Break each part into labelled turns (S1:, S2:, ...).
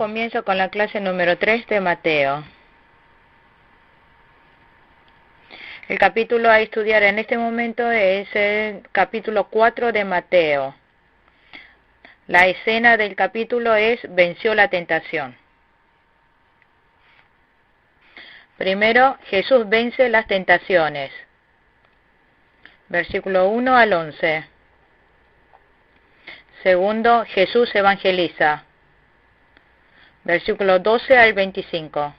S1: comienzo con la clase número 3 de Mateo. El capítulo a estudiar en este momento es el capítulo 4 de Mateo. La escena del capítulo es venció la tentación. Primero, Jesús vence las tentaciones. Versículo 1 al 11. Segundo, Jesús evangeliza. Versículo 12 al 25.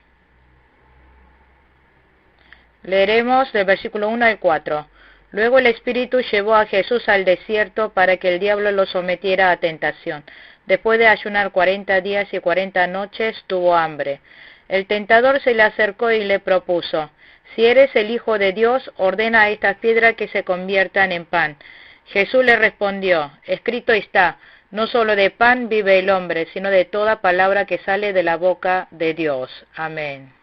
S1: Leeremos del versículo 1 al 4. Luego el Espíritu llevó a Jesús al desierto para que el diablo lo sometiera a tentación. Después de ayunar 40 días y 40 noches, tuvo hambre. El tentador se le acercó y le propuso: si eres el Hijo de Dios, ordena a estas piedras que se conviertan en pan. Jesús le respondió: escrito está, no solo de pan vive el hombre, sino de toda palabra que sale de la boca de Dios. Amén.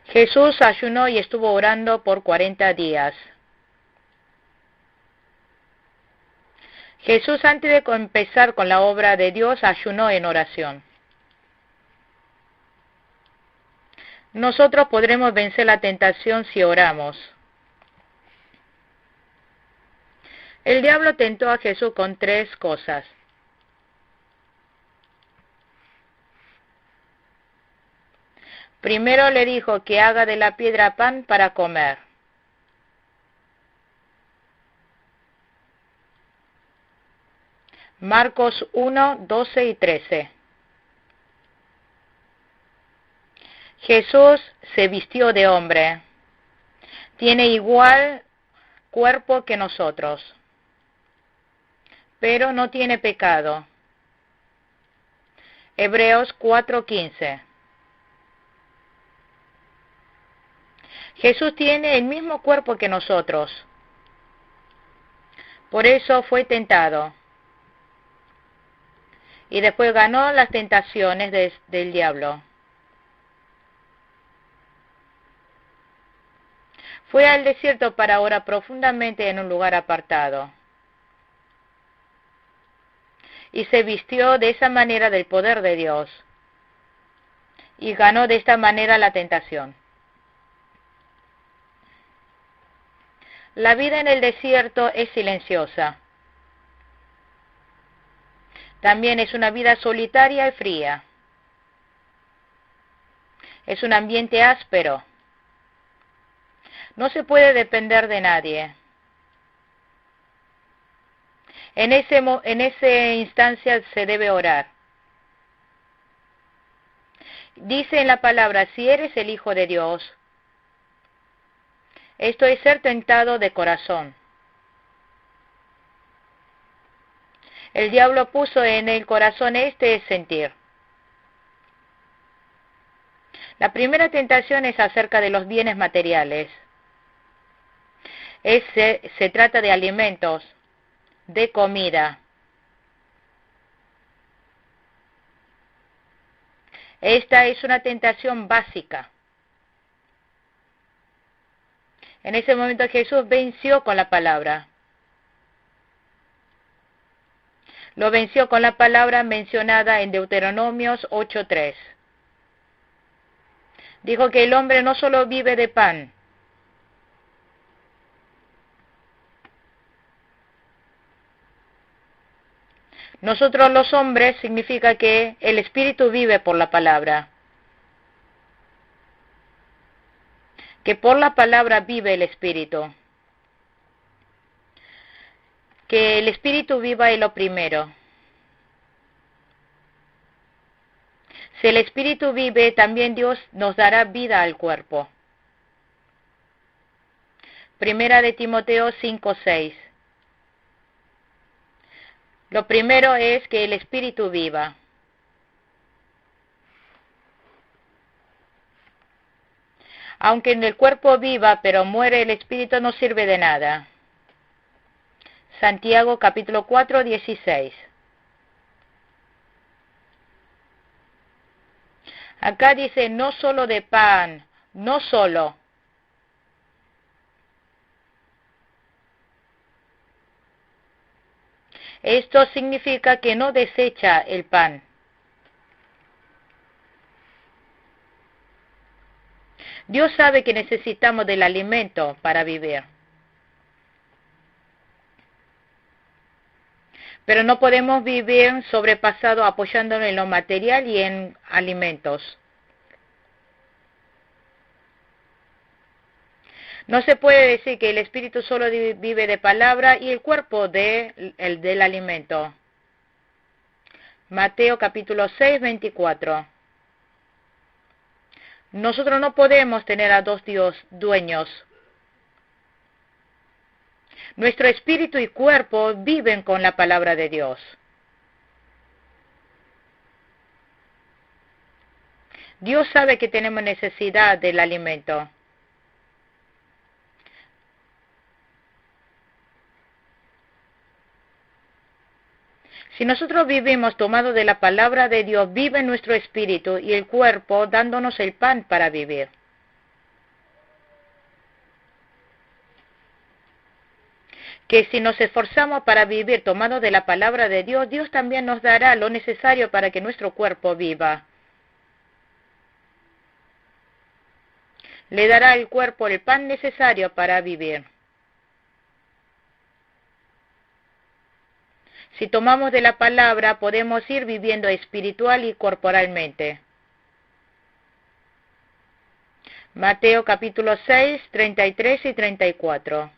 S1: Jesús ayunó y estuvo orando por 40 días. Jesús, antes de empezar con la obra de Dios, ayunó en oración. Nosotros podremos vencer la tentación si oramos. El diablo tentó a Jesús con 3 cosas. Primero le dijo que haga de la piedra pan para comer. Marcos 1, 12 y 13. Jesús se vistió de hombre. Tiene igual cuerpo que nosotros, pero no tiene pecado. Hebreos 4:15. Jesús tiene el mismo cuerpo que nosotros. Por eso fue tentado. Y después ganó las tentaciones del diablo. Fue al desierto para orar profundamente en un lugar apartado. Y se vistió de esa manera del poder de Dios. Y ganó de esta manera la tentación. La vida en el desierto es silenciosa. También es una vida solitaria y fría. Es un ambiente áspero. No se puede depender de nadie. En esa instancia se debe orar. Dice en la palabra: si eres el Hijo de Dios. Esto es ser tentado de corazón. El diablo puso en el corazón este sentir. La primera tentación es acerca de los bienes materiales. Se trata de alimentos, de comida. Esta es una tentación básica. En ese momento Jesús venció con la palabra. Lo venció con la palabra mencionada en Deuteronomios 8:3. Dijo que el hombre no solo vive de pan. Nosotros los hombres significa que el espíritu vive por la palabra. Que por la palabra vive el espíritu. Que el espíritu viva es lo primero. Si el espíritu vive, también Dios nos dará vida al cuerpo. Primera de Timoteo 5:6. Lo primero es que el espíritu viva. Aunque en el cuerpo viva, pero muere el espíritu, no sirve de nada. Santiago capítulo 4, 16. Acá dice no solo de pan, no solo. Esto significa que no desecha el pan. Dios sabe que necesitamos del alimento para vivir. Pero no podemos vivir sobrepasado apoyándonos en lo material y en alimentos. No se puede decir que el espíritu solo vive de palabra y el cuerpo del alimento. Mateo capítulo 6, 24. Nosotros no podemos tener a dos dueños. Nuestro espíritu y cuerpo viven con la palabra de Dios. Dios sabe que tenemos necesidad del alimento. Si nosotros vivimos tomados de la palabra de Dios, vive nuestro espíritu y el cuerpo dándonos el pan para vivir. Que si nos esforzamos para vivir tomados de la palabra de Dios, Dios también nos dará lo necesario para que nuestro cuerpo viva. Le dará al cuerpo el pan necesario para vivir. Si tomamos de la palabra, podemos ir viviendo espiritual y corporalmente. Mateo capítulo 6, 33 y 34.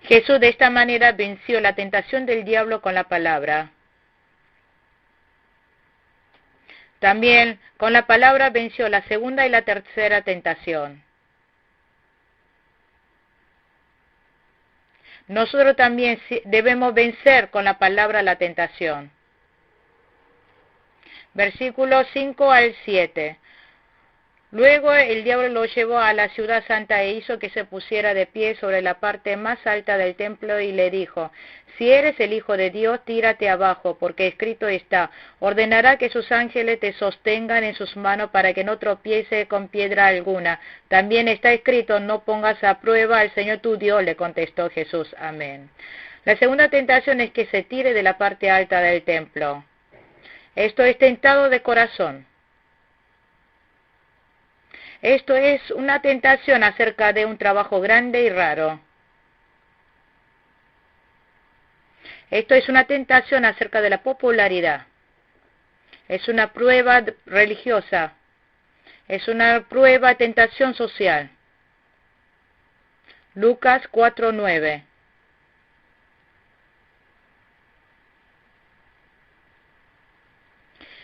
S1: Jesús de esta manera venció la tentación del diablo con la palabra. También con la palabra venció la segunda y la tercera tentación. Nosotros también debemos vencer con la palabra la tentación. Versículos 5 al 7. Luego el diablo lo llevó a la ciudad santa e hizo que se pusiera de pie sobre la parte más alta del templo y le dijo: si eres el Hijo de Dios, tírate abajo, porque escrito está: ordenará que sus ángeles te sostengan en sus manos para que no tropiece con piedra alguna. También está escrito: no pongas a prueba al Señor tu Dios, le contestó Jesús. Amén. La segunda tentación es que se tire de la parte alta del templo. Esto es tentado de corazón. Esto es una tentación acerca de un trabajo grande y raro. Esto es una tentación acerca de la popularidad. Es una prueba religiosa. Es una prueba, tentación social. Lucas 4:9.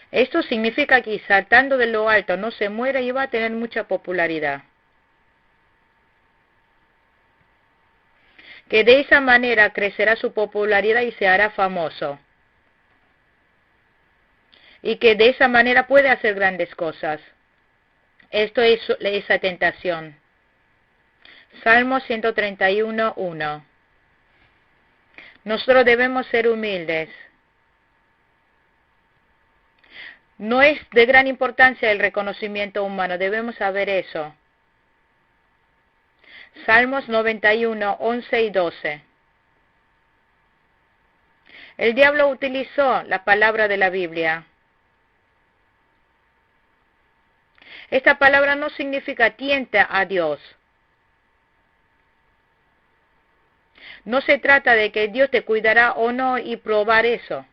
S1: Esto significa que saltando de lo alto no se muere y va a tener mucha popularidad. Que de esa manera crecerá su popularidad y se hará famoso. Y que de esa manera puede hacer grandes cosas. Esto es esa tentación. Salmo 131:1. Nosotros debemos ser humildes. No es de gran importancia el reconocimiento humano, debemos saber eso. Salmos 91, 11 y 12. El diablo utilizó la palabra de la Biblia. Esta palabra no significa tienta a Dios. No se trata de que Dios te cuidará o no y probar eso.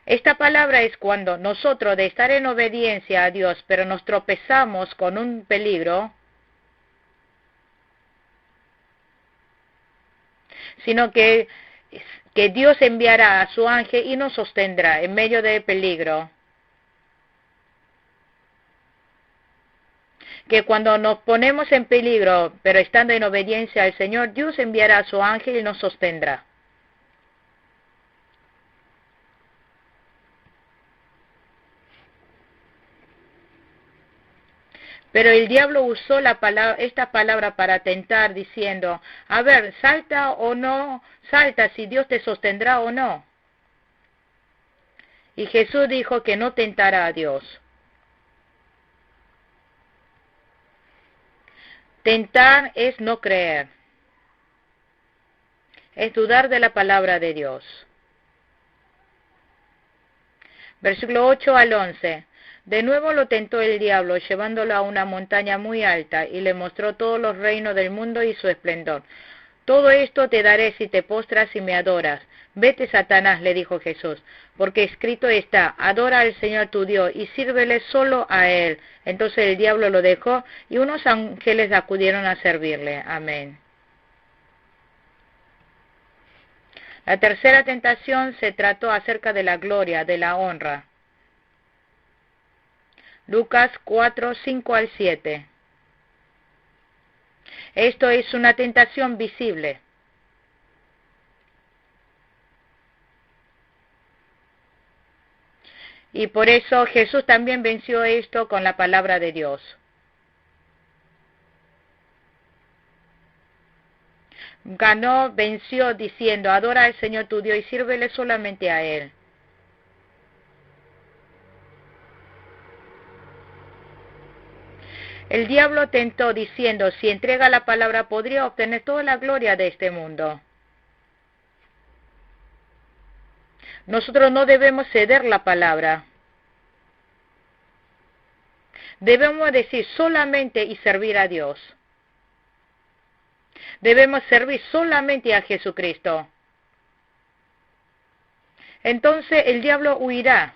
S1: Esta palabra es cuando nosotros de estar en obediencia a Dios, pero nos tropezamos con un peligro, sino que Dios enviará a su ángel y nos sostendrá en medio del peligro. Que cuando nos ponemos en peligro, pero estando en obediencia al Señor, Dios enviará a su ángel y nos sostendrá. Pero el diablo usó esta palabra para tentar, diciendo: a ver, salta o no salta, si Dios te sostendrá o no. Y Jesús dijo que no tentara a Dios. Tentar es no creer, es dudar de la palabra de Dios. Versículo 8 al 11. De nuevo lo tentó el diablo, llevándolo a una montaña muy alta, y le mostró todos los reinos del mundo y su esplendor. Todo esto te daré si te postras y me adoras. Vete, Satanás, le dijo Jesús, porque escrito está, adora al Señor tu Dios y sírvele solo a Él. Entonces el diablo lo dejó y unos ángeles acudieron a servirle. Amén. La tercera tentación se trató acerca de la gloria, de la honra. Lucas 4, 5 al 7. Esto es una tentación visible. Y por eso Jesús también venció esto con la palabra de Dios. Venció diciendo, adora al Señor tu Dios y sírvele solamente a Él. El diablo tentó diciendo, si entrega la palabra podría obtener toda la gloria de este mundo. Nosotros no debemos ceder la palabra. Debemos decir solamente y servir a Dios. Debemos servir solamente a Jesucristo. Entonces el diablo huirá.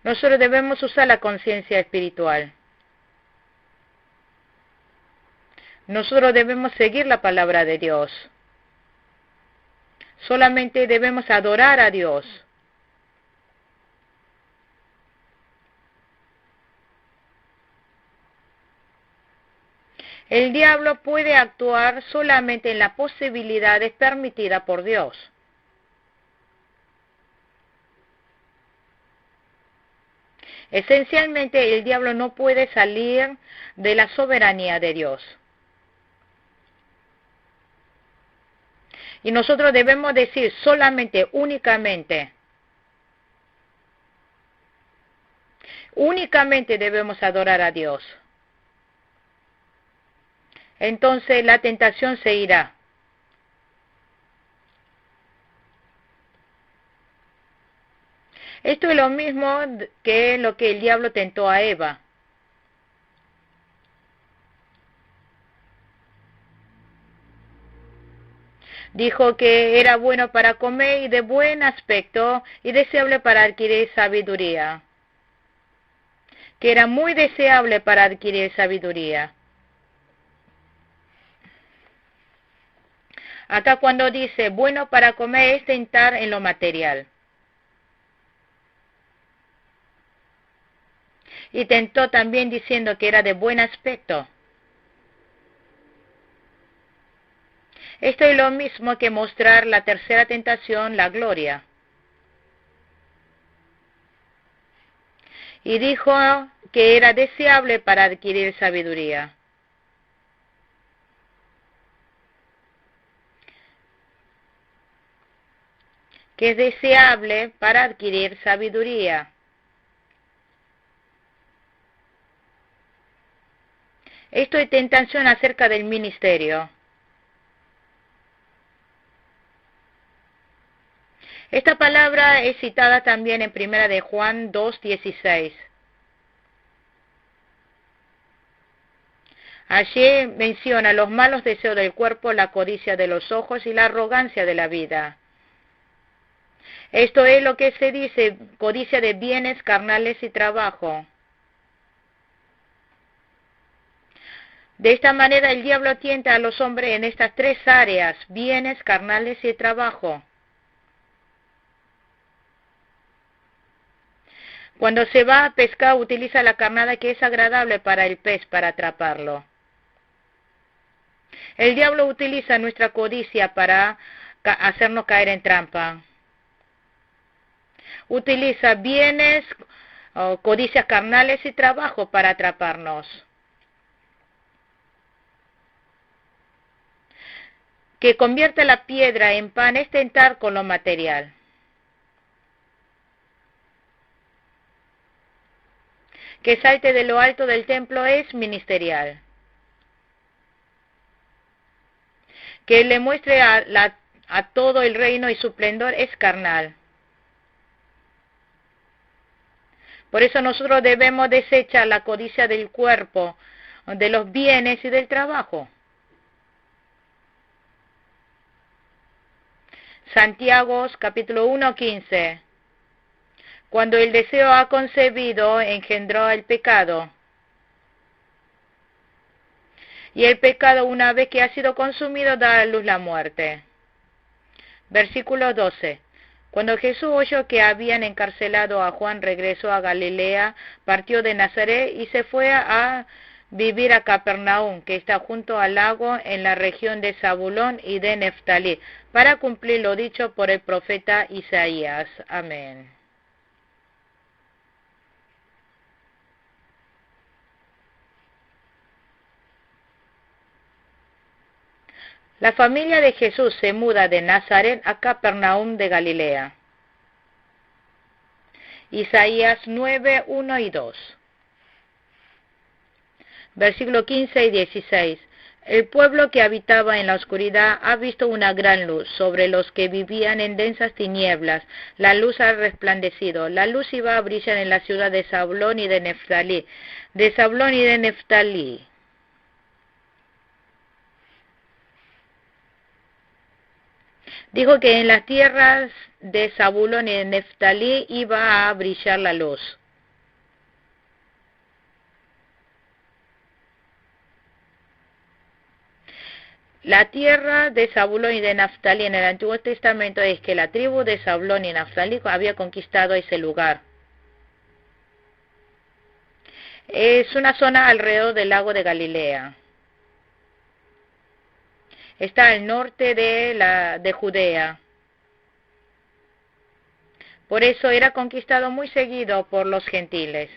S1: Nosotros debemos usar la conciencia espiritual. Nosotros debemos seguir la palabra de Dios. Solamente debemos adorar a Dios. El diablo puede actuar solamente en las posibilidades permitidas por Dios. Esencialmente, el diablo no puede salir de la soberanía de Dios. Y nosotros debemos decir solamente, únicamente. Únicamente debemos adorar a Dios. Entonces la tentación se irá. Esto es lo mismo que lo que el diablo tentó a Eva. Dijo que era bueno para comer y de buen aspecto y deseable para adquirir sabiduría. Que era muy deseable para adquirir sabiduría. Acá cuando dice bueno para comer es tentar en lo material. Y tentó también diciendo que era de buen aspecto. Esto es lo mismo que mostrar la tercera tentación, la gloria. Y dijo que era deseable para adquirir sabiduría. Que es deseable para adquirir sabiduría. Esto es tentación acerca del ministerio. Esta palabra es citada también en 1 de Juan 2:16. Allí menciona los malos deseos del cuerpo, la codicia de los ojos y la arrogancia de la vida. Esto es lo que se dice, codicia de bienes carnales y trabajo. De esta manera el diablo tienta a los hombres en estas tres áreas, bienes, carnales y trabajo. Cuando se va a pescar utiliza la carnada que es agradable para el pez para atraparlo. El diablo utiliza nuestra codicia para hacernos caer en trampa. Utiliza bienes, codicias carnales y trabajo para atraparnos. Que convierta la piedra en pan es tentar con lo material. Que salte de lo alto del templo es ministerial. Que le muestre a todo el reino y su esplendor es carnal. Por eso nosotros debemos desechar la codicia del cuerpo, de los bienes y del trabajo. Santiago capítulo 1:15. Cuando el deseo ha concebido, engendró el pecado. Y el pecado, una vez que ha sido consumido, da a luz la muerte. Versículo 12. Cuando Jesús oyó que habían encarcelado a Juan, regresó a Galilea, partió de Nazaret y se fue a vivir a Capernaum, que está junto al lago en la región de Zabulón y de Neftalí, para cumplir lo dicho por el profeta Isaías. Amén. La familia de Jesús se muda de Nazaret a Capernaum de Galilea. Isaías 9, 1 y 2. Versículo 15 y 16. El pueblo que habitaba en la oscuridad ha visto una gran luz. Sobre los que vivían en densas tinieblas, la luz ha resplandecido. La luz iba a brillar en la ciudad de Zabulón y de Neftalí. De Zabulón y de Neftalí. Dijo que en las tierras de Zabulón y de Neftalí iba a brillar la luz. La tierra de Zabulón y de Neftalí en el Antiguo Testamento es que la tribu de Zabulón y Neftalí había conquistado ese lugar. Es una zona alrededor del lago de Galilea. Está al norte de Judea. Por eso era conquistado muy seguido por los gentiles.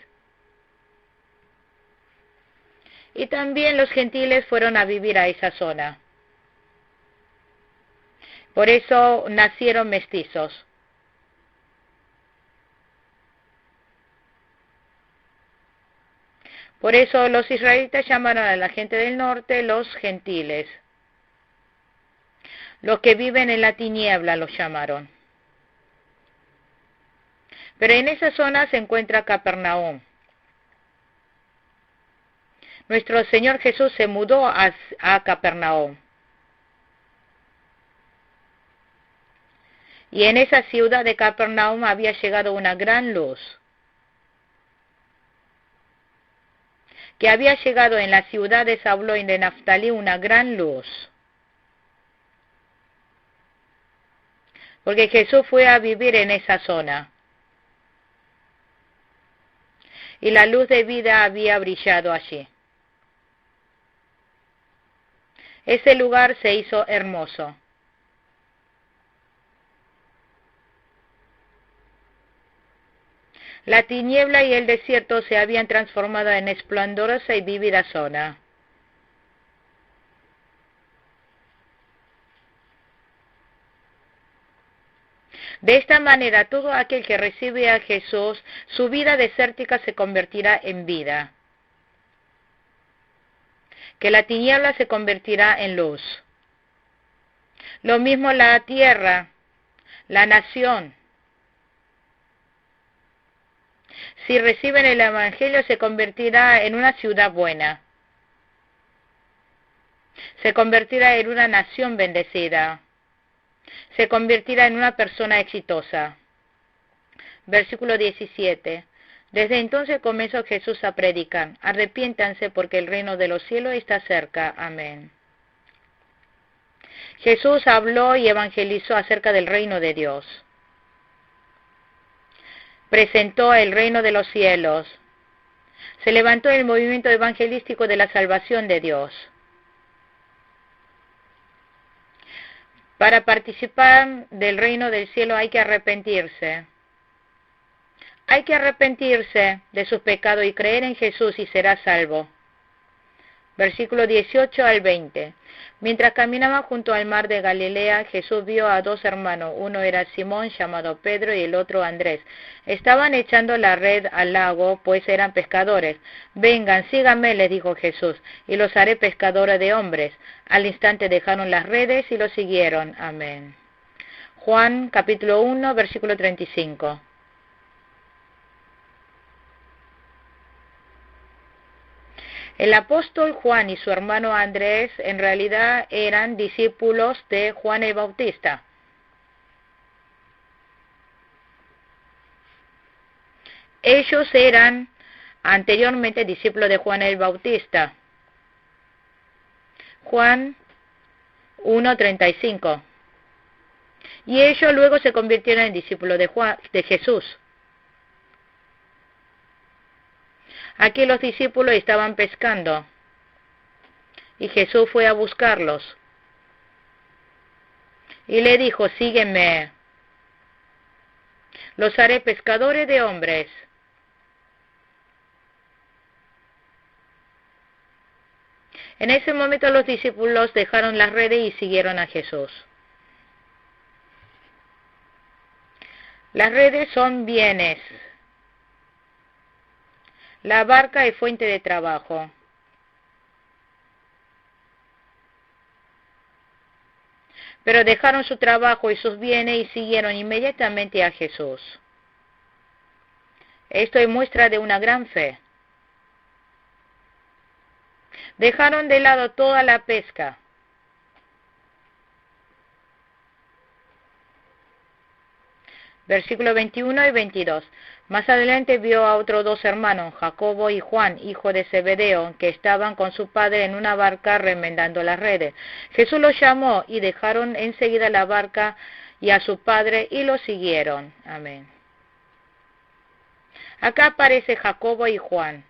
S1: Y también los gentiles fueron a vivir a esa zona. Por eso nacieron mestizos. Por eso los israelitas llamaron a la gente del norte los gentiles. Los que viven en la tiniebla los llamaron. Pero en esa zona se encuentra Capernaum. Nuestro Señor Jesús se mudó a Capernaum. Y en esa ciudad de Capernaum había llegado una gran luz. Que había llegado en la ciudad de Zabulón y de Neftalí una gran luz. Porque Jesús fue a vivir en esa zona. Y la luz de vida había brillado allí. Ese lugar se hizo hermoso. La tiniebla y el desierto se habían transformado en esplendorosa y vívida zona. De esta manera, todo aquel que recibe a Jesús, su vida desértica se convertirá en vida. Que la tiniebla se convertirá en luz. Lo mismo la tierra, la nación. Si reciben el Evangelio, se convertirá en una ciudad buena. Se convertirá en una nación bendecida. Se convertirá en una persona exitosa. Versículo 17. Desde entonces comenzó Jesús a predicar: arrepiéntanse porque el reino de los cielos está cerca. Amén. Jesús habló y evangelizó acerca del reino de Dios. Presentó el reino de los cielos. Se levantó el movimiento evangelístico de la salvación de Dios. Para participar del reino del cielo hay que arrepentirse. Hay que arrepentirse de sus pecados y creer en Jesús y será salvo. Versículo 18 al 20. Mientras caminaba junto al mar de Galilea, Jesús vio a dos hermanos. Uno era Simón, llamado Pedro, y el otro Andrés. Estaban echando la red al lago, pues eran pescadores. Vengan, síganme, les dijo Jesús, y los haré pescadores de hombres. Al instante dejaron las redes y los siguieron. Amén. Juan, capítulo 1, versículo 35. El apóstol Juan y su hermano Andrés en realidad eran discípulos de Juan el Bautista. Ellos eran anteriormente discípulos de Juan el Bautista. Juan 1:35. Y ellos luego se convirtieron en discípulos de Jesús. Aquí los discípulos estaban pescando y Jesús fue a buscarlos y le dijo, sígueme, los haré pescadores de hombres. En ese momento los discípulos dejaron las redes y siguieron a Jesús. Las redes son bienes. La barca es fuente de trabajo. Pero dejaron su trabajo y sus bienes y siguieron inmediatamente a Jesús. Esto es muestra de una gran fe. Dejaron de lado toda la pesca. Versículos 21 y 22. Más adelante vio a otros dos hermanos, Jacobo y Juan, hijo de Zebedeo, que estaban con su padre en una barca remendando las redes. Jesús los llamó y dejaron enseguida la barca y a su padre y lo siguieron. Amén. Acá aparece Jacobo y Juan.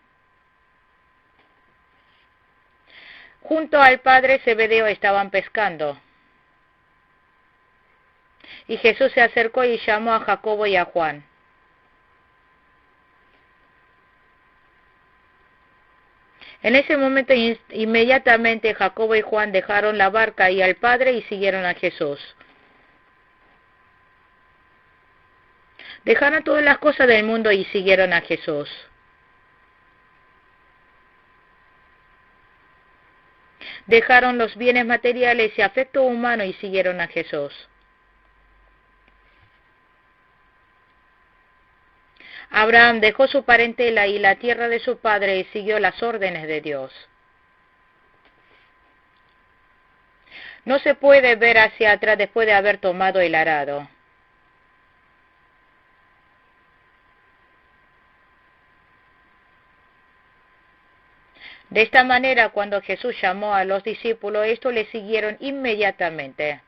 S1: Junto al padre Zebedeo estaban pescando. Y Jesús se acercó y llamó a Jacobo y a Juan. En ese momento inmediatamente Jacobo y Juan dejaron la barca y al Padre y siguieron a Jesús. Dejaron todas las cosas del mundo y siguieron a Jesús. Dejaron los bienes materiales y afecto humano y siguieron a Jesús. Abraham dejó su parentela y la tierra de su padre y siguió las órdenes de Dios. No se puede ver hacia atrás después de haber tomado el arado. De esta manera, cuando Jesús llamó a los discípulos, estos le siguieron inmediatamente.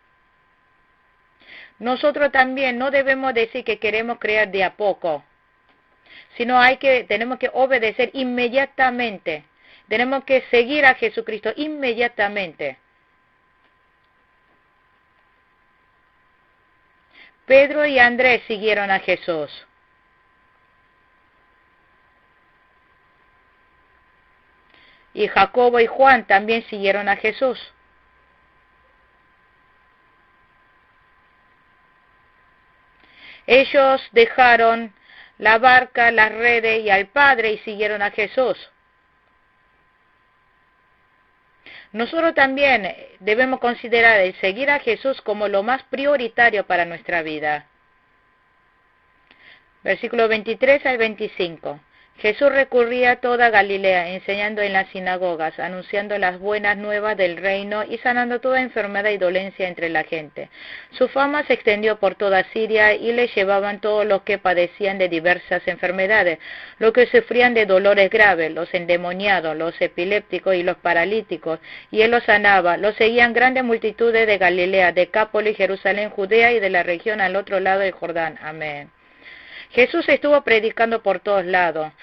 S1: Nosotros también no debemos decir que queremos creer de a poco, sino tenemos que obedecer inmediatamente. Tenemos que seguir a Jesucristo inmediatamente. Pedro y Andrés siguieron a Jesús. Y Jacobo y Juan también siguieron a Jesús. Ellos dejaron la barca, las redes y al Padre y siguieron a Jesús. Nosotros también debemos considerar el seguir a Jesús como lo más prioritario para nuestra vida. Versículo 23 al 25. Jesús recurría a toda Galilea, enseñando en las sinagogas, anunciando las buenas nuevas del reino y sanando toda enfermedad y dolencia entre la gente. Su fama se extendió por toda Siria y le llevaban todos los que padecían de diversas enfermedades, los que sufrían de dolores graves, los endemoniados, los epilépticos y los paralíticos, y él los sanaba. Los seguían grandes multitudes de Galilea, Decápolis, Jerusalén, Judea y de la región al otro lado del Jordán. Amén. Jesús estuvo predicando por todos lados,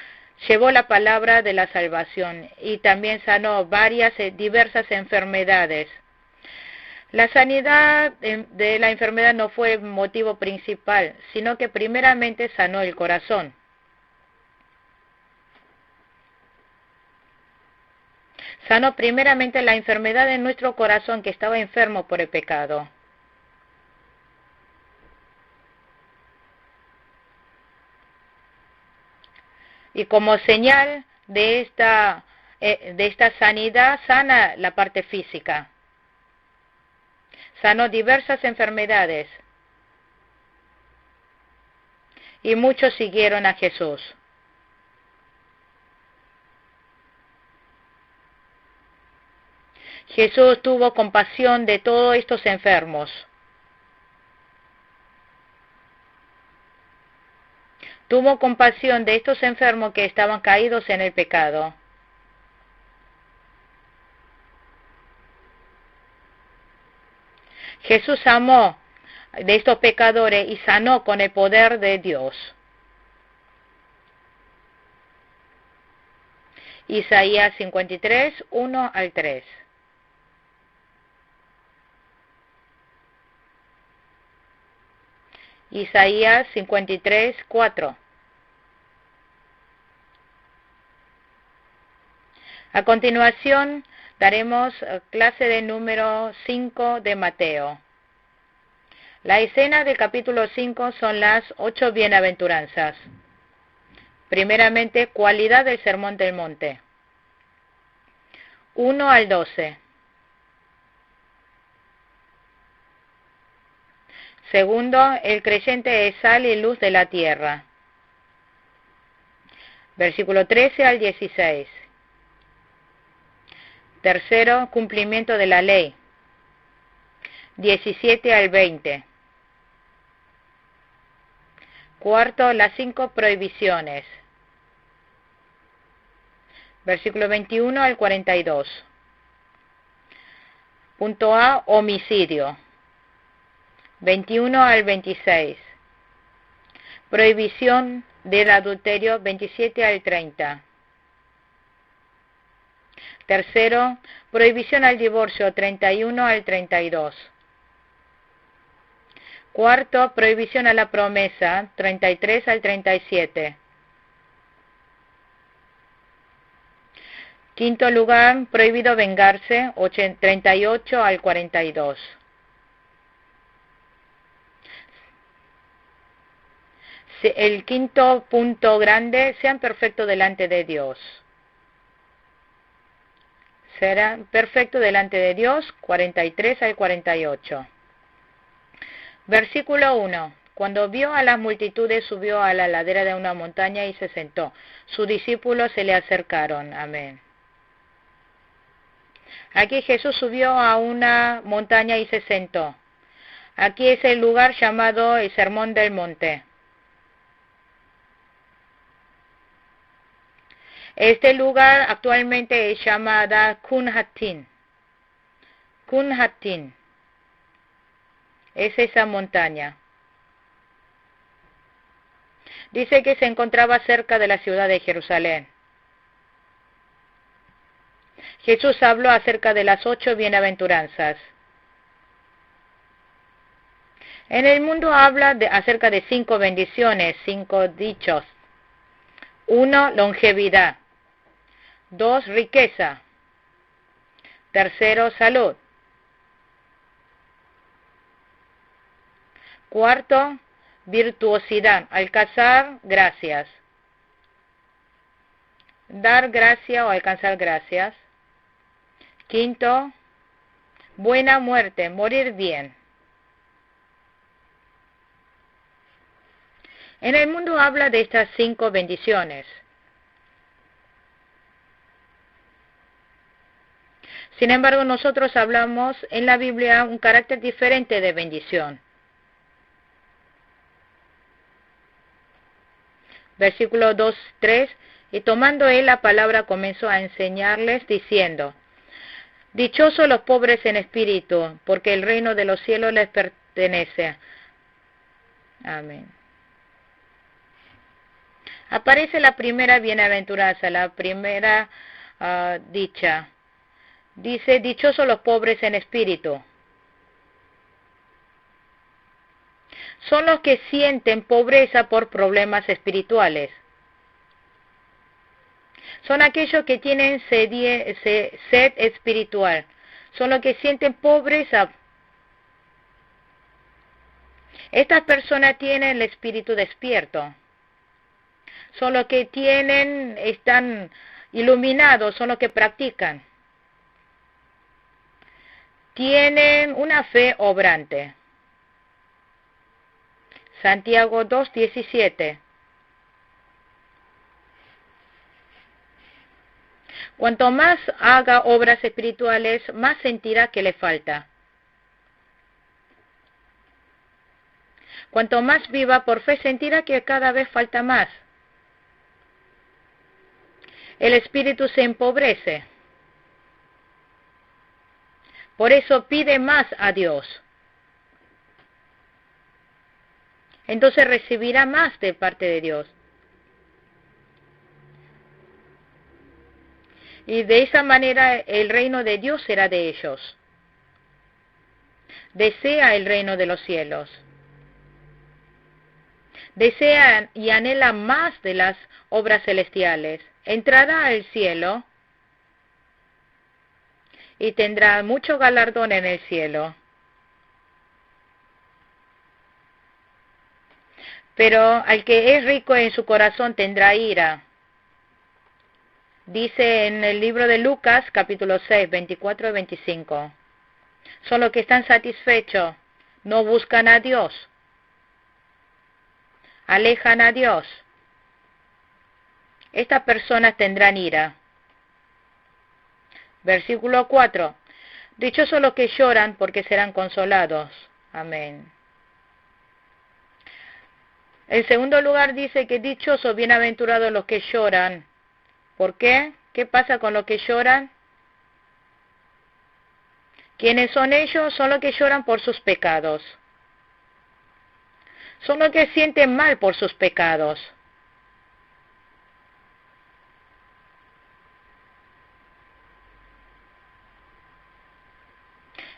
S1: llevó la palabra de la salvación y también sanó diversas enfermedades. La sanidad de la enfermedad no fue el motivo principal, sino que primeramente sanó el corazón. Sanó primeramente la enfermedad de nuestro corazón que estaba enfermo por el pecado. Y como señal de esta sanidad, sana la parte física. Sanó diversas enfermedades. Y muchos siguieron a Jesús. Jesús tuvo compasión de todos estos enfermos. Tuvo compasión de estos enfermos que estaban caídos en el pecado. Jesús amó de estos pecadores y sanó con el poder de Dios. Isaías 53, 1 al 3. Isaías 53, 4. A continuación daremos clase de número 5 de Mateo. La escena del capítulo 5 son las 8 bienaventuranzas. Primeramente, cualidad del Sermón del Monte. 1 al 12. Segundo, el creyente es sal y luz de la tierra. Versículo 13 al 16. Tercero, cumplimiento de la ley. 17 al 20. Cuarto, las 5 prohibiciones. Versículo 21 al 42. Punto A, homicidio. 21 al 26. Prohibición del adulterio, 27 al 30. Tercero, prohibición al divorcio, 31 al 32. Cuarto, prohibición a la promesa, 33 al 37. Quinto lugar, prohibido vengarse, 38 al 42. El quinto punto grande, sean perfectos delante de Dios. Serán perfectos delante de Dios, 43 al 48. Versículo 1. Cuando vio a las multitudes, subió a la ladera de una montaña y se sentó. Sus discípulos se le acercaron. Amén. Aquí Jesús subió a una montaña y se sentó. Aquí es el lugar llamado el Sermón del Monte. Este lugar actualmente es llamada Qumran. Qumran es esa montaña. Dice que se encontraba cerca de la ciudad de Jerusalén. Jesús habló acerca de las 8 bienaventuranzas. En el mundo habla acerca de 5 bendiciones, 5 dichos. 1, longevidad. 2, riqueza. Tercero, salud. Cuarto, virtuosidad, alcanzar gracias. Dar gracia o alcanzar gracias. Quinto, buena muerte, morir bien. En el mundo habla de estas 5 bendiciones. Sin embargo, nosotros hablamos en la Biblia un carácter diferente de bendición. Versículo 2, 3. Y tomando él la palabra comenzó a enseñarles diciendo: Dichosos los pobres en espíritu, porque el reino de los cielos les pertenece. Amén. Aparece la primera bienaventuranza, la primera dicha. Dice, dichosos los pobres en espíritu. Son los que sienten pobreza por problemas espirituales. Son aquellos que tienen sed espiritual. Son los que sienten pobreza. Estas personas tienen el espíritu despierto. Son los que están iluminados, son los que practican. Tienen una fe obrante. Santiago 2:17. Cuanto más haga obras espirituales, más sentirá que le falta. Cuanto más viva por fe, sentirá que cada vez falta más. El espíritu se empobrece. Por eso pide más a Dios. Entonces recibirá más de parte de Dios. Y de esa manera el reino de Dios será de ellos. Desea el reino de los cielos. Desea y anhela más de las obras celestiales. Entrará al cielo y tendrá mucho galardón en el cielo. Pero al que es rico en su corazón tendrá ira. Dice en el libro de Lucas, capítulo 6, 24 y 25. Son los que están satisfechos, no buscan a Dios. Alejan a Dios. Estas personas tendrán ira. Versículo 4. Dichosos los que lloran porque serán consolados. Amén. En segundo lugar dice que dichosos, bienaventurados los que lloran. ¿Por qué? ¿Qué pasa con los que lloran? ¿Quiénes son ellos? Son los que lloran por sus pecados. Son los que sienten mal por sus pecados.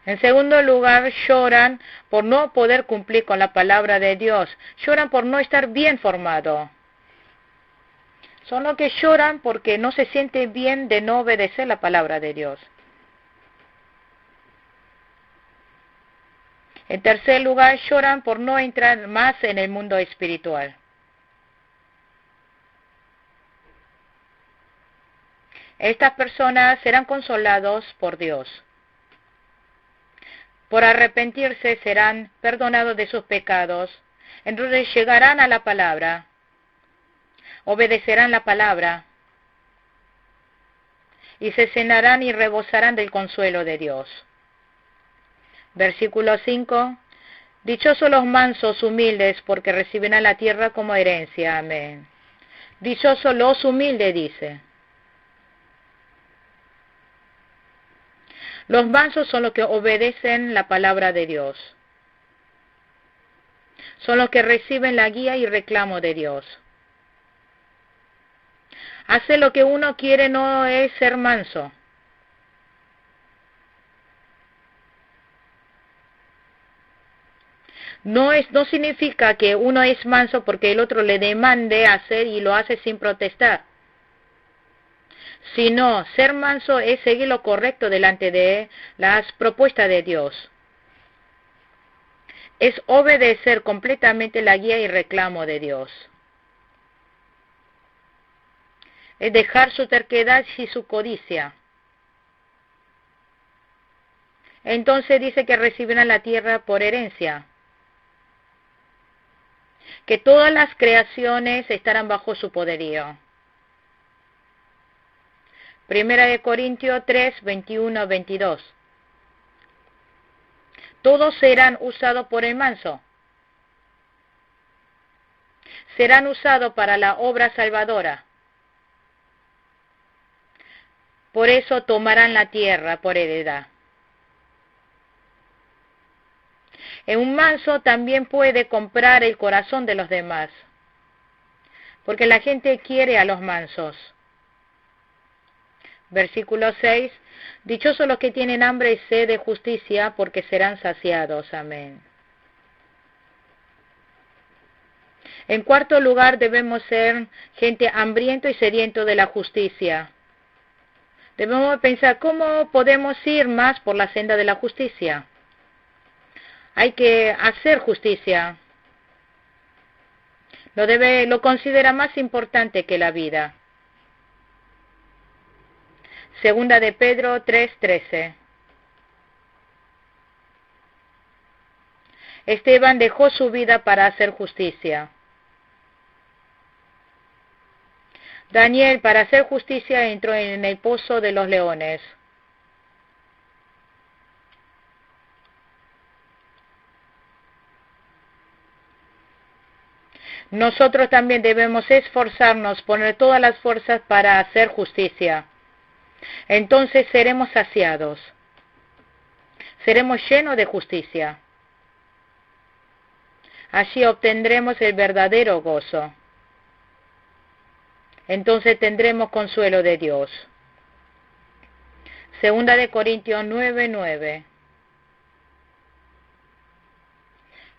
S1: En segundo lugar, lloran por no poder cumplir con la palabra de Dios. Lloran por no estar bien formado. Son los que lloran porque no se sienten bien de no obedecer la palabra de Dios. En tercer lugar, lloran por no entrar más en el mundo espiritual. Estas personas serán consolados por Dios. Por arrepentirse serán perdonados de sus pecados. Entonces llegarán a la palabra. Obedecerán la palabra. Y se cenarán y rebosarán del consuelo de Dios. Versículo 5. Dichosos los mansos, humildes, porque recibirán la tierra como herencia. Amén. Dichosos los humildes, dice. Los mansos son los que obedecen la palabra de Dios. Son los que reciben la guía y reclamo de Dios. Hacer lo que uno quiere no es ser manso. No significa que uno es manso porque el otro le demande hacer y lo hace sin protestar. Sino, ser manso es seguir lo correcto delante de las propuestas de Dios. Es obedecer completamente la guía y reclamo de Dios. Es dejar su terquedad y su codicia. Entonces dice que recibirán la tierra por herencia. Que todas las creaciones estarán bajo su poderío. Primera de Corintios 3, 21, 22. Todos serán usados por el manso. Serán usados para la obra salvadora. Por eso tomarán la tierra por heredad. Un manso también puede comprar el corazón de los demás. Porque la gente quiere a los mansos. Versículo 6. Dichosos los que tienen hambre y sed de justicia, porque serán saciados. Amén. En cuarto lugar, debemos ser gente hambriento y sediento de la justicia. Debemos pensar cómo podemos ir más por la senda de la justicia. Hay que hacer justicia. Lo considera más importante que la vida. Segunda de Pedro 3:13. Esteban dejó su vida para hacer justicia. Daniel, para hacer justicia, entró en el pozo de los leones. Nosotros también debemos esforzarnos, poner todas las fuerzas para hacer justicia. Entonces seremos saciados. Seremos llenos de justicia. Así obtendremos el verdadero gozo. Entonces tendremos consuelo de Dios. Segunda de Corintios 9:9.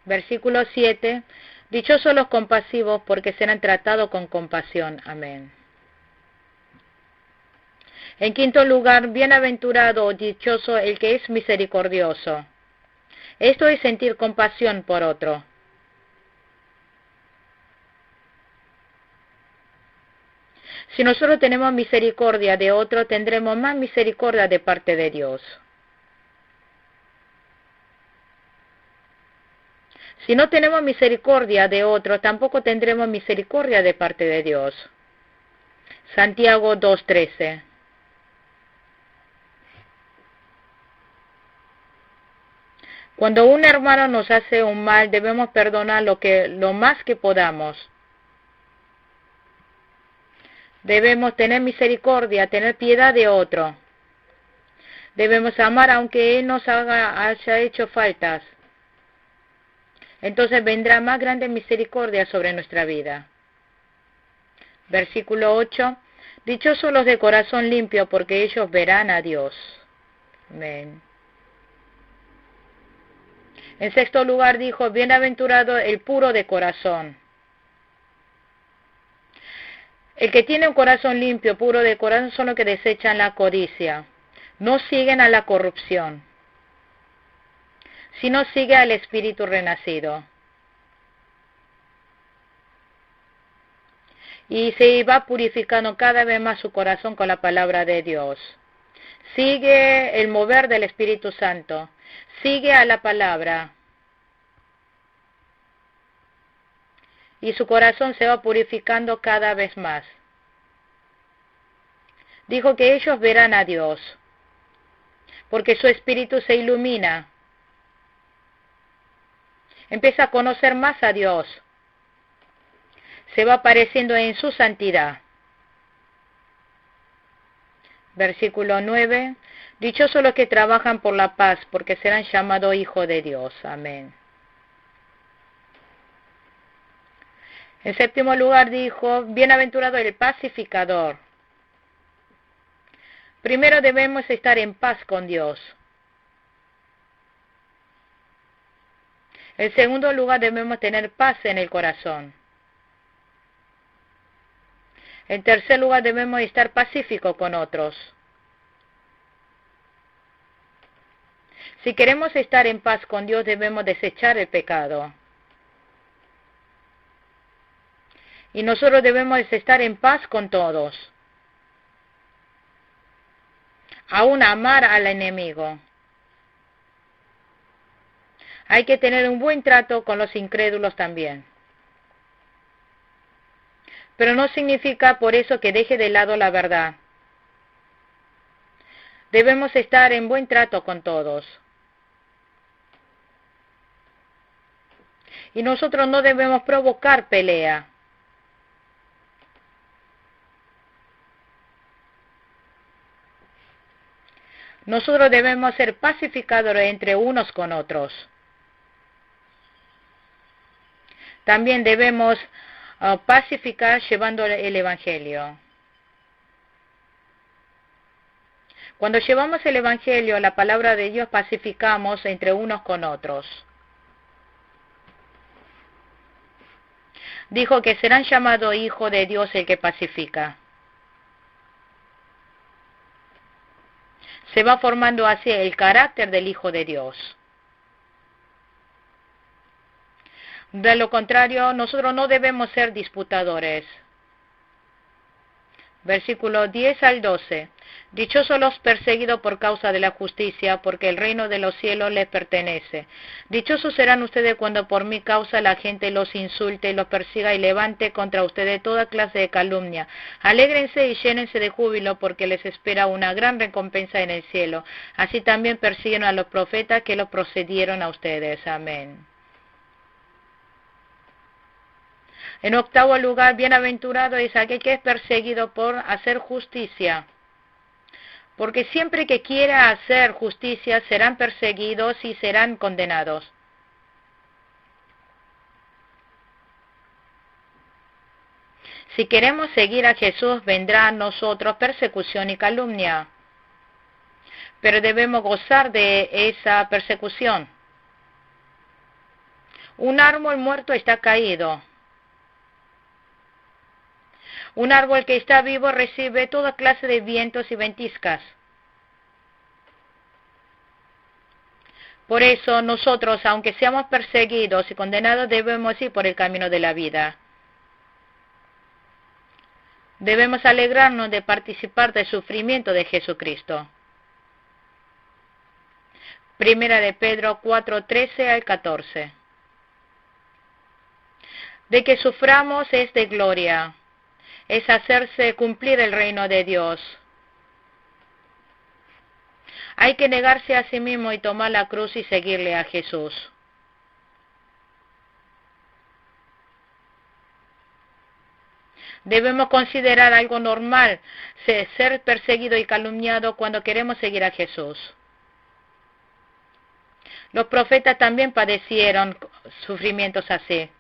S1: Versículo 7. Dichosos los compasivos, porque serán tratados con compasión. Amén. En quinto lugar, bienaventurado o dichoso el que es misericordioso. Esto es sentir compasión por otro. Si nosotros tenemos misericordia de otro, tendremos más misericordia de parte de Dios. Si no tenemos misericordia de otro, tampoco tendremos misericordia de parte de Dios. Santiago 2:13. Cuando un hermano nos hace un mal, debemos perdonar lo más que podamos. Debemos tener misericordia, tener piedad de otro. Debemos amar aunque él nos haya hecho faltas. Entonces vendrá más grande misericordia sobre nuestra vida. Versículo 8. Dichosos los de corazón limpio, porque ellos verán a Dios. Amén. En sexto lugar dijo, bienaventurado el puro de corazón. El que tiene un corazón limpio, puro de corazón, son los que desechan la codicia. No siguen a la corrupción, sino sigue al espíritu renacido. Y se va purificando cada vez más su corazón con la palabra de Dios. Sigue el mover del Espíritu Santo. Sigue a la palabra. Y su corazón se va purificando cada vez más. Dijo que ellos verán a Dios, porque su espíritu se ilumina. Empieza a conocer más a Dios. Se va apareciendo en su santidad. Versículo 9. Dichosos los que trabajan por la paz, porque serán llamados hijos de Dios. Amén. En séptimo lugar dijo, bienaventurado el pacificador. Primero debemos estar en paz con Dios. En segundo lugar debemos tener paz en el corazón. En tercer lugar debemos estar pacíficos con otros. Si queremos estar en paz con Dios, debemos desechar el pecado. Y nosotros debemos estar en paz con todos. Aún amar al enemigo. Hay que tener un buen trato con los incrédulos también. Pero no significa por eso que deje de lado la verdad. Debemos estar en buen trato con todos. Y nosotros no debemos provocar pelea. Nosotros debemos ser pacificadores entre unos con otros. También debemos pacificar llevando el Evangelio. Cuando llevamos el Evangelio, la palabra de Dios, pacificamos entre unos con otros. Dijo que serán llamados hijo de Dios el que pacifica. Se va formando así el carácter del Hijo de Dios. De lo contrario, nosotros no debemos ser disputadores. Versículo 10 al 12. Dichosos los perseguidos por causa de la justicia, porque el reino de los cielos les pertenece. Dichosos serán ustedes cuando por mi causa la gente los insulte, los persiga y levante contra ustedes toda clase de calumnia. Alégrense y llénense de júbilo, porque les espera una gran recompensa en el cielo. Así también persiguen a los profetas que los procedieron a ustedes. Amén. En octavo lugar, bienaventurado es aquel que es perseguido por hacer justicia, porque siempre que quiera hacer justicia serán perseguidos y serán condenados. Si queremos seguir a Jesús, vendrá a nosotros persecución y calumnia, pero debemos gozar de esa persecución. Un árbol muerto está caído. Un árbol que está vivo recibe toda clase de vientos y ventiscas. Por eso nosotros, aunque seamos perseguidos y condenados, debemos ir por el camino de la vida. Debemos alegrarnos de participar del sufrimiento de Jesucristo. Primera de Pedro 4, 13 al 14. De que suframos es de gloria, es hacerse cumplir el reino de Dios. Hay que negarse a sí mismo y tomar la cruz y seguirle a Jesús. Debemos considerar algo normal ser perseguido y calumniado cuando queremos seguir a Jesús. Los profetas también padecieron sufrimientos así.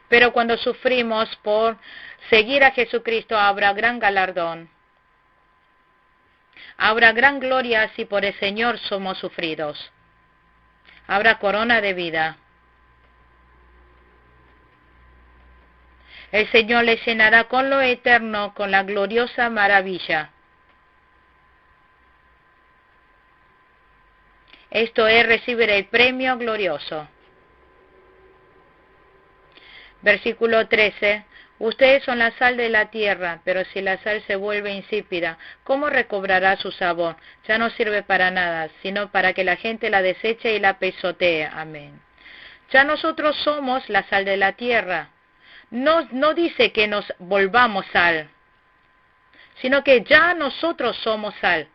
S1: Pero cuando sufrimos por seguir a Jesucristo habrá gran galardón. Habrá gran gloria si por el Señor somos sufridos. Habrá corona de vida. El Señor les llenará con lo eterno, con la gloriosa maravilla. Esto es recibir el premio glorioso. Versículo 13. Ustedes son la sal de la tierra, pero si la sal se vuelve insípida, ¿cómo recobrará su sabor? Ya no sirve para nada, sino para que la gente la deseche y la pisotee. Amén. Ya nosotros somos la sal de la tierra. No dice que nos volvamos sal, sino que ya nosotros somos sal.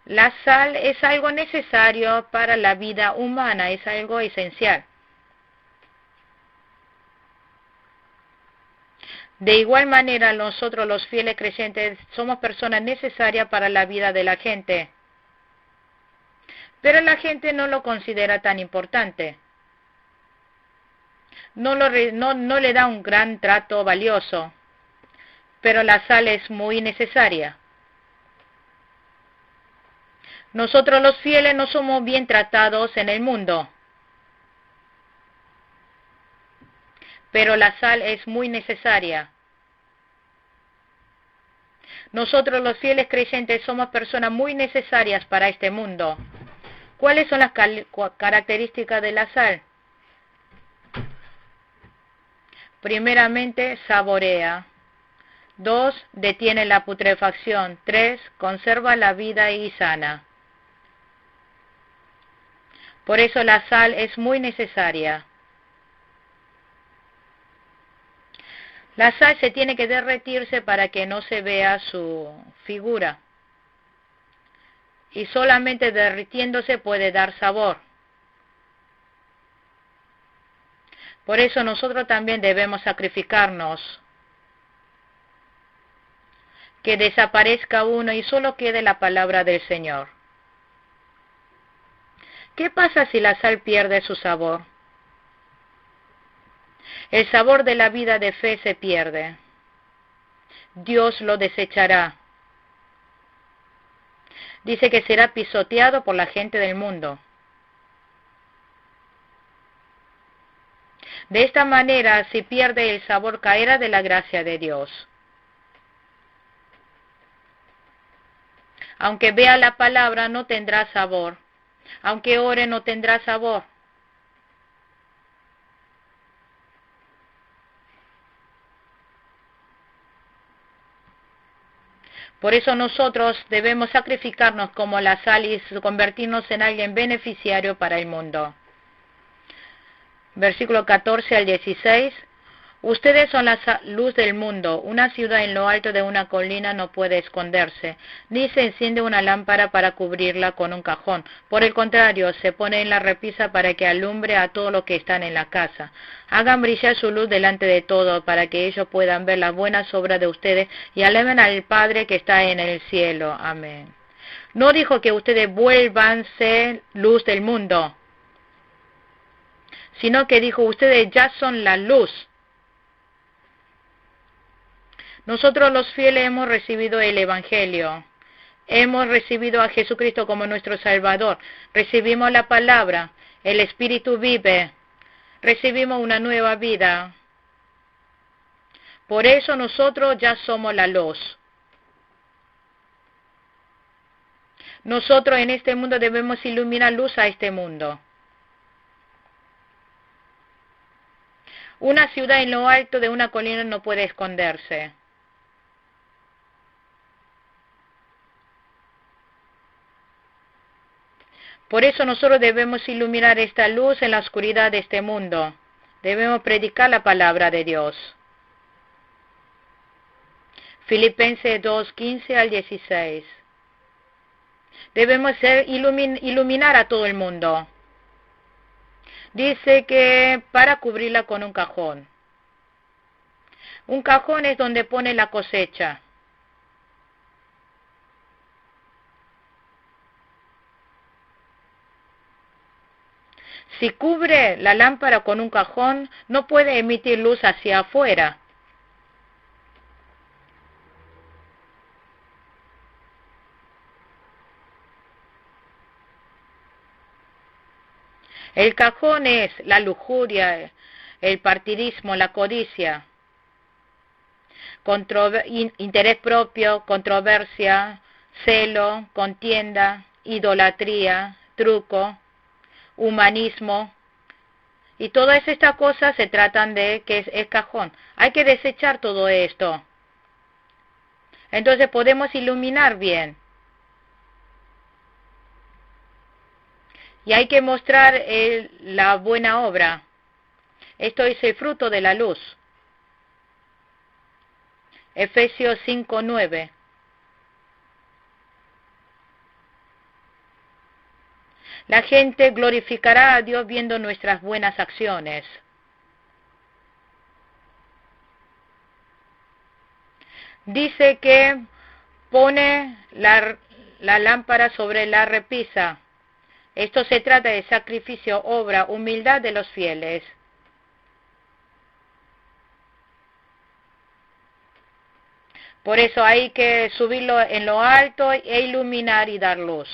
S1: La sal es algo necesario para la vida humana, es algo esencial. De igual manera, nosotros los fieles creyentes somos personas necesarias para la vida de la gente. Pero la gente no lo considera tan importante. No le da un gran trato valioso. Pero la sal es muy necesaria. Nosotros los fieles no somos bien tratados en el mundo. Pero la sal es muy necesaria. Nosotros los fieles creyentes somos personas muy necesarias para este mundo. ¿Cuáles son las características de la sal? Primeramente, saborea. 2. Detiene la putrefacción. 3. Conserva la vida y sana. Por eso la sal es muy necesaria. La sal se tiene que derretirse para que no se vea su figura. Y solamente derritiéndose puede dar sabor. Por eso nosotros también debemos sacrificarnos. Que desaparezca uno y solo quede la palabra del Señor. ¿Qué pasa si la sal pierde su sabor? El sabor de la vida de fe se pierde. Dios lo desechará. Dice que será pisoteado por la gente del mundo. De esta manera se pierde el sabor caerá de la gracia de Dios. Aunque vea la palabra, no tendrá sabor. Aunque ore, no tendrá sabor. Por eso nosotros debemos sacrificarnos como la sal y convertirnos en alguien beneficiario para el mundo. Versículo 14 al 16. Ustedes son la luz del mundo. Una ciudad en lo alto de una colina no puede esconderse, ni se enciende una lámpara para cubrirla con un cajón. Por el contrario, se pone en la repisa para que alumbre a todos los que están en la casa. Hagan brillar su luz delante de todos, para que ellos puedan ver las buenas obras de ustedes y alaben al Padre que está en el cielo. Amén. No dijo que ustedes vuélvanse luz del mundo, sino que dijo, ustedes ya son la luz. Nosotros los fieles hemos recibido el Evangelio, hemos recibido a Jesucristo como nuestro Salvador, recibimos la palabra, el Espíritu vive, recibimos una nueva vida. Por eso nosotros ya somos la luz. Nosotros en este mundo debemos iluminar luz a este mundo. Una ciudad en lo alto de una colina no puede esconderse. Por eso nosotros debemos iluminar esta luz en la oscuridad de este mundo. Debemos predicar la palabra de Dios. Filipenses 2, 15 al 16. Debemos iluminar a todo el mundo. Dice que para cubrirla con un cajón. Un cajón es donde pone la cosecha. Si cubre la lámpara con un cajón, no puede emitir luz hacia afuera. El cajón es la lujuria, el partidismo, la codicia, interés propio, controversia, celo, contienda, idolatría, truco, humanismo. Y todas estas cosas se tratan de que es cajón. Hay que desechar todo esto. Entonces podemos iluminar bien. Y hay que mostrar la buena obra. Esto es el fruto de la luz. Efesios 5:9. La gente glorificará a Dios viendo nuestras buenas acciones. Dice que pone la lámpara sobre la repisa. Esto se trata de sacrificio, obra, humildad de los fieles. Por eso hay que subirlo en lo alto e iluminar y dar luz.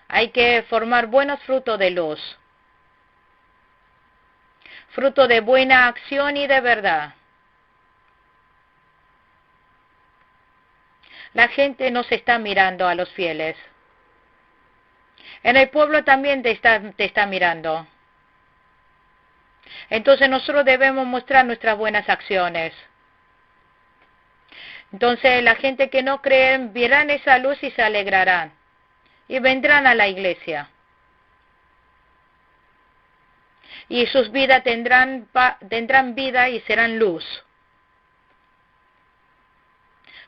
S1: Hay que formar buenos frutos de luz. Fruto de buena acción y de verdad. La gente no se está mirando a los fieles. En el pueblo también te está mirando. Entonces nosotros debemos mostrar nuestras buenas acciones. Entonces la gente que no cree verán esa luz y se alegrarán. Y vendrán a la iglesia. Y sus vidas tendrán vida y serán luz.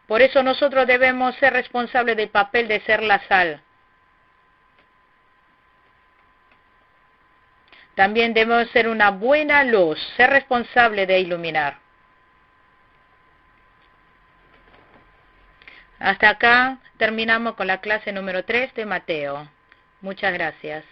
S1: Por eso nosotros debemos ser responsables del papel de ser la sal. También debemos ser una buena luz, ser responsable de iluminar. Hasta acá terminamos con la clase número 3 de Mateo. Muchas gracias.